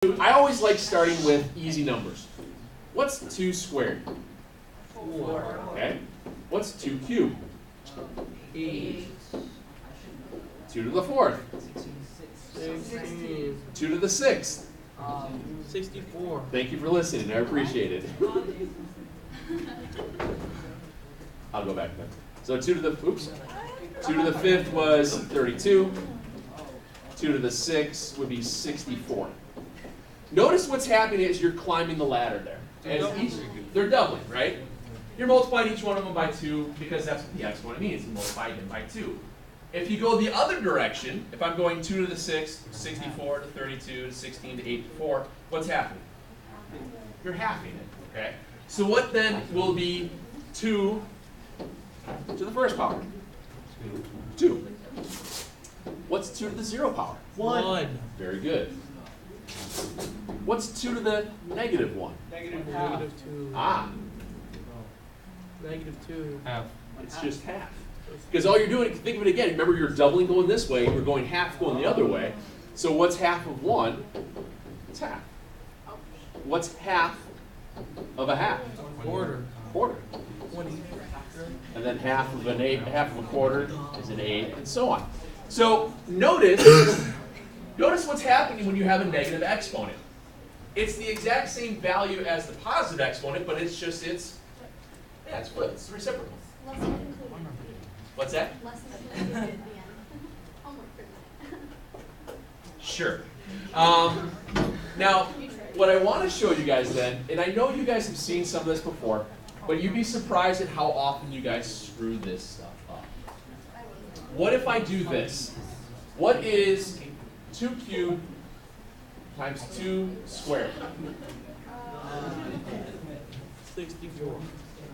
I always like starting with easy numbers. What's 2 squared? 4. Okay. What's 2 cubed? 8. 2 to the 4th. 16. 2 to the 6th. 64. Thank you for listening. I appreciate it. I'll go back then. So 2 to the 5th was 32. 2 to the 6th would be 64. Notice what's happening as you're climbing the ladder there. They're doubling, right? You're multiplying each one of them by 2 because that's what the exponent means. You multiply them by 2. If you go the other direction, if I'm going 2 to the 6th, 64 to 32 to 16 to 84, what's happening? You're halving it, okay? So what then will be 2 to the first power? 2. What's 2 to the 0 power? 1. Very good. What's 2 to the negative 1? Negative 2. Ah, Negative 2. Half. it's just half. Because all you're doing, think of it again, remember you're doubling going this way, you're going half going the other way. So what's half of 1? It's half. What's half of a half? Quarter. Quarter. 20. And then half of a quarter is an 8, and so on. So notice what's happening when you have a negative exponent. It's the exact same value as the positive exponent, but it's flipped. It's reciprocal. What's that? Sure. Now, what I want to show you guys then, and I know you guys have seen some of this before, but you'd be surprised at how often you guys screw this stuff up. What if I do this? What is 2 cubed times 2 squared? 64.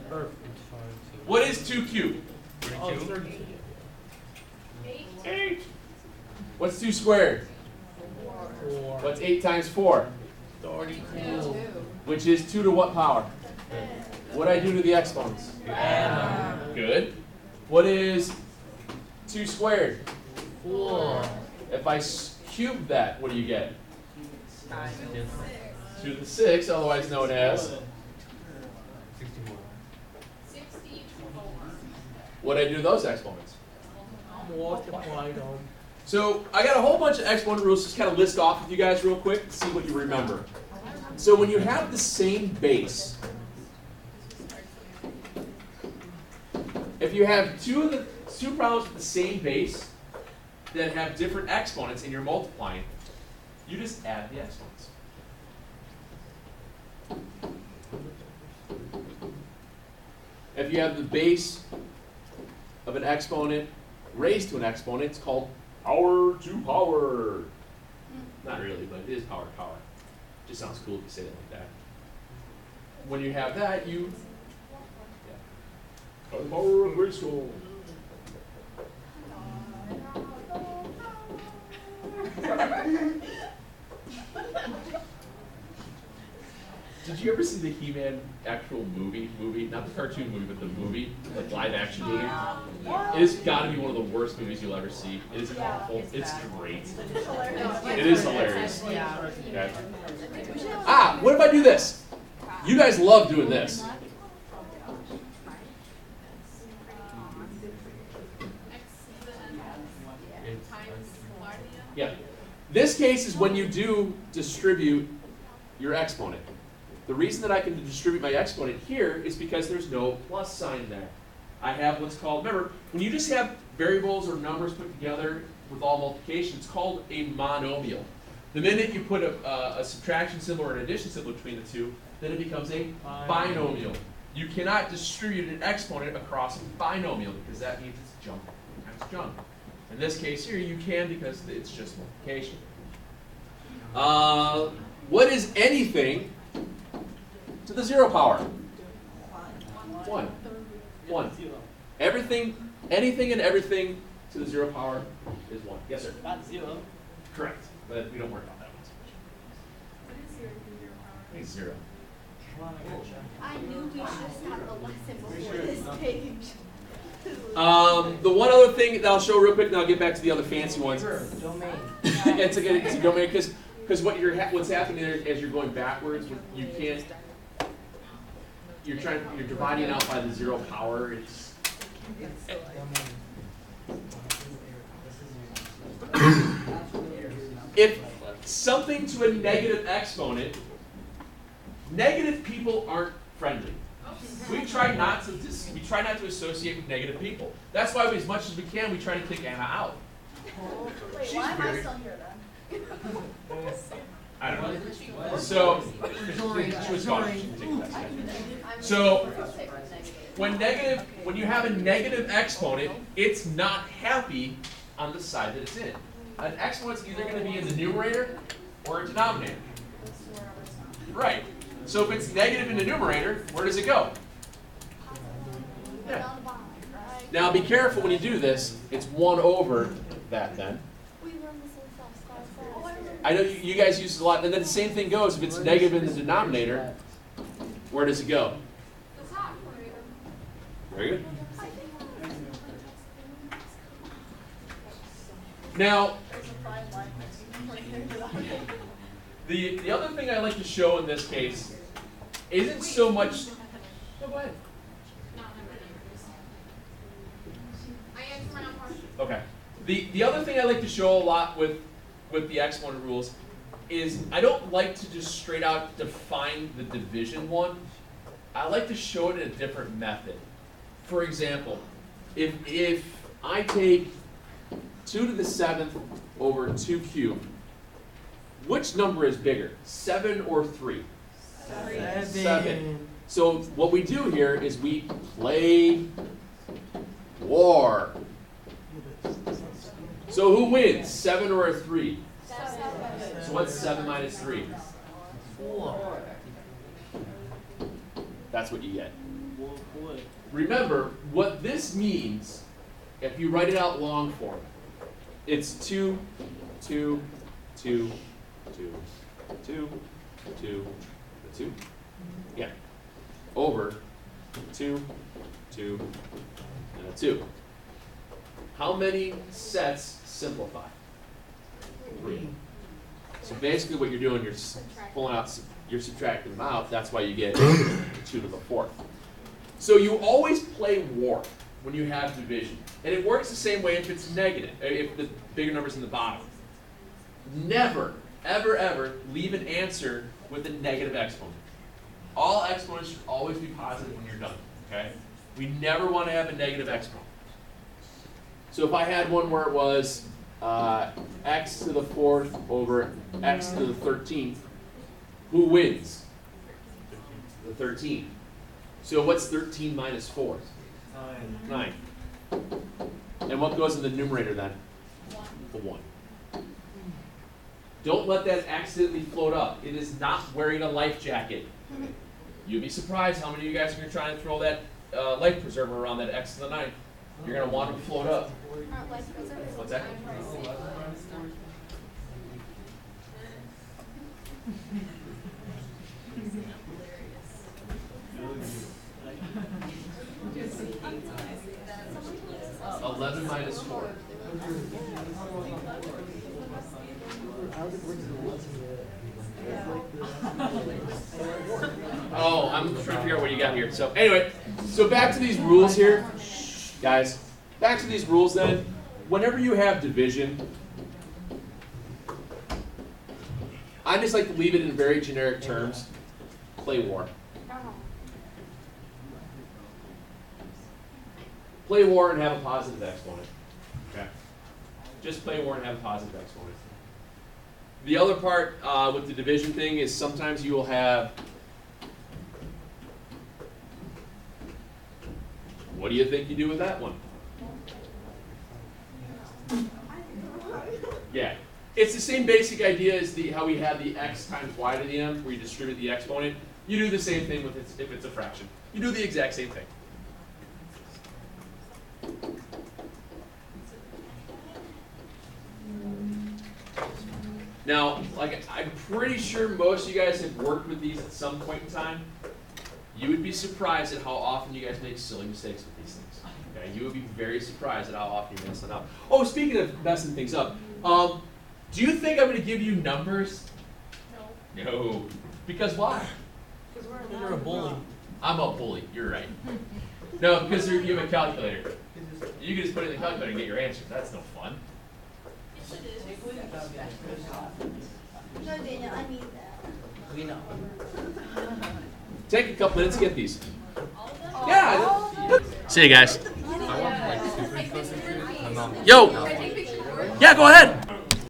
Perfect. What is 2 cubed? 32. 8. What's 2 squared? 4. What's 8 times 4? 32. Which is 2 to what power? What do I do to the exponents? Add Good. What is 2 squared? 4. If I cube that, what do you get? 2 to the 6, otherwise known as? 64. What do I do to those exponents? Multiply them. So I got a whole bunch of exponent rules, just kind of list off with you guys real quick to see what you remember. So when you have the same base, if you have two problems with the same base that have different exponents and you're multiplying, you just add the exponents. If you have the base of an exponent raised to an exponent, it's called power to power. Not really, but it is power to power. It just sounds cool if you say it like that. When you have that, you power to power of grade school. Did you ever see the He-Man actual movie? Not the cartoon movie, but the movie, like live action movie? It has got to be one of the worst movies you'll ever see. It is awful. It's great. It is hilarious. Okay. Ah, what if I do this? You guys love doing this. Yeah. This case is when you do distribute your exponent. The reason that I can distribute my exponent here is because there's no plus sign there. I have what's called, remember, when you just have variables or numbers put together with all multiplication, it's called a monomial. The minute you put a subtraction symbol or an addition symbol between the two, then it becomes a binomial. You cannot distribute an exponent across a binomial because that means it's jump times jump. In this case here, you can because it's just multiplication. What is anything to the 0 power? 1. 1. Anything and everything to the 0 power is 1. Yes, sir? Not 0. Correct. But we don't worry about that one so much. What is 0 to the 0 power? I think 0. I knew we should start the lesson before this page. The one other thing that I'll show real quick, and I'll get back to the other fancy ones. Domain. It's a domain because Because what's happening there as you're going backwards, you can't. You're dividing out by the 0 power. It's if something to a negative exponent, negative people aren't friendly. We try not to associate with negative people. That's why, as much as we can, we try to kick Anna out. Wait, why am I still here then? I don't know. So she was gone. She didn't take the test. So when you have a negative exponent, it's not happy on the side that it's in. An exponent's either going to be in the numerator or a denominator. Right. So if it's negative in the numerator, where does it go? Yeah. Now be careful when you do this. It's 1 over that then. I know you guys use it a lot. And then the same thing goes if it's negative in the denominator, where does it go? The top. Very good. Now, the other thing I like to show in this case isn't so much. Oh, go ahead. I answered my own question. Okay. The other thing I like to show a lot with the exponent rules is I don't like to just straight out define the division one. I like to show it in a different method. For example, if I take 2 to the 7th over 2 cubed, which number is bigger, 7 or 3? 7. So what we do here is we play war. So who wins, 7 or a 3? 7. So what's 7 minus 3? 4. That's what you get. 4. Remember, what this means, if you write it out long form, it's 2, 2, 2, 2, 2, 2, 2, yeah, over 2, 2, and a 2. How many sets simplify? 3. So basically what you're doing, you're pulling out, you're subtracting them out, that's why you get 2 to the 4th. So you always play war when you have division. And it works the same way if it's negative, if the bigger number's in the bottom. Never, ever, ever leave an answer with a negative exponent. All exponents should always be positive when you're done, okay? We never want to have a negative exponent. So if I had one where it was x to the 4th over x to the 13th, who wins? The 13. So what's 13 minus 4? 9. And what goes in the numerator then? 1. The 1. Don't let that accidentally float up. It is not wearing a life jacket. You'd be surprised how many of you guys are going to try and throw that life preserver around that x to the 9th. You're going to want it to float up. What's that? $11 minus 4. Oh, I'm trying to figure out what you got here. So anyway, so back to these rules here. Guys, back to these rules then. Whenever you have division, I just like to leave it in very generic terms. Play war. Play war and have a positive exponent. Okay. Just play war and have a positive exponent. The other part with the division thing is sometimes you will have. What do you think you do with that one? Yeah. It's the same basic idea as how we had the x times y to the m, where you distribute the exponent. You do the same thing with if it's a fraction. You do the exact same thing. Now, like I'm pretty sure most of you guys have worked with these at some point in time. You would be surprised at how often you guys make silly mistakes with these things. Okay? You would be very surprised at how often you mess it up. Oh, speaking of messing things up, do you think I'm going to give you numbers No. Because why? You're a bully. I'm a bully. You're right. No, because you have a calculator. You can just put it in the calculator and get your answers. That's no fun. No, Daniel, I need that. We know. Take a couple minutes to get these. Yeah. See you guys. Yo. Yeah, go ahead.